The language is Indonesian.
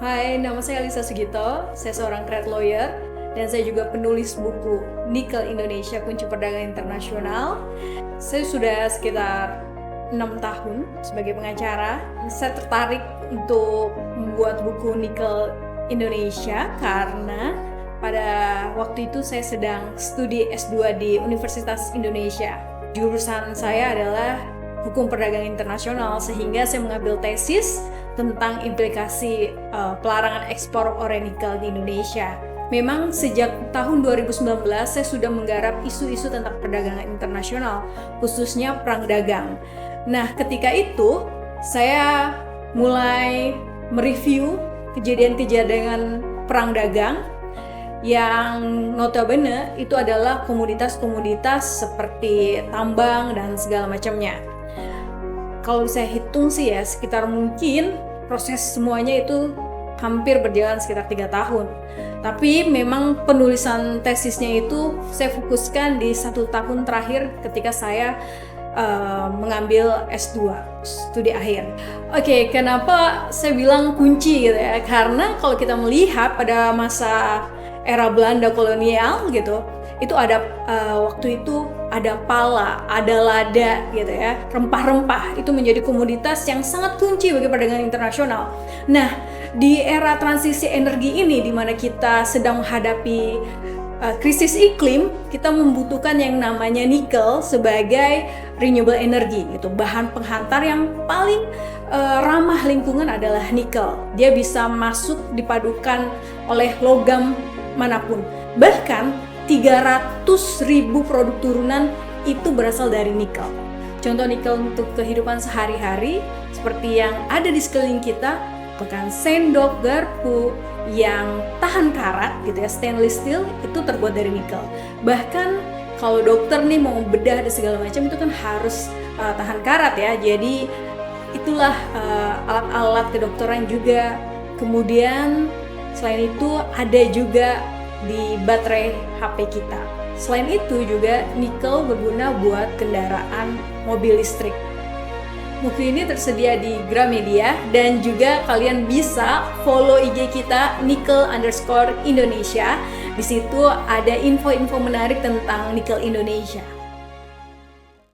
Hai, nama saya Alisa Sugito. Saya seorang trade lawyer dan saya juga penulis buku Nikel Indonesia Kunci Perdagangan Internasional. Saya sudah sekitar 6 tahun sebagai pengacara. Saya tertarik untuk membuat buku Nikel Indonesia karena pada waktu itu saya sedang studi S2 di Universitas Indonesia. Jurusan saya adalah Hukum Perdagangan Internasional, sehingga saya mengambil tesis tentang implikasi pelarangan ekspor ore nikel di Indonesia. Memang sejak tahun 2019 saya sudah menggarap isu-isu tentang perdagangan internasional, khususnya perang dagang. Nah, ketika itu saya mulai mereview kejadian-kejadian perang dagang yang notabene itu adalah komoditas-komoditas seperti tambang dan segala macamnya. Kalau saya hitung sih ya, sekitar mungkin proses semuanya itu hampir berjalan sekitar 3 tahun. Tapi memang penulisan tesisnya itu saya fokuskan di 1 tahun terakhir ketika saya mengambil S2, studi akhir. Oke, kenapa saya bilang kunci gitu ya? Karena kalau kita melihat pada masa era Belanda kolonial gitu, itu ada waktu itu ada pala, ada lada gitu ya, rempah-rempah itu menjadi komoditas yang sangat kunci bagi perdagangan internasional. Nah, di era transisi energi ini di mana kita sedang menghadapi krisis iklim, kita membutuhkan yang namanya nikel sebagai renewable energy gitu. Bahan penghantar yang paling ramah lingkungan adalah nikel. Dia bisa masuk dipadukan oleh logam manapun. Bahkan 300.000 produk turunan itu berasal dari nikel. Contoh nikel untuk kehidupan sehari-hari seperti yang ada di sekeliling kita, bahkan sendok, garpu yang tahan karat gitu ya, stainless steel itu terbuat dari nikel. Bahkan kalau dokter nih mau bedah dan segala macam itu kan harus tahan karat ya. Jadi itulah alat-alat kedokteran juga. Kemudian selain itu ada juga di baterai HP kita. Selain itu juga nikel berguna buat kendaraan mobil listrik. Buku ini tersedia di Gramedia dan juga kalian bisa follow IG kita @nikel_Indonesia. Di situ ada info-info menarik tentang Nikel Indonesia.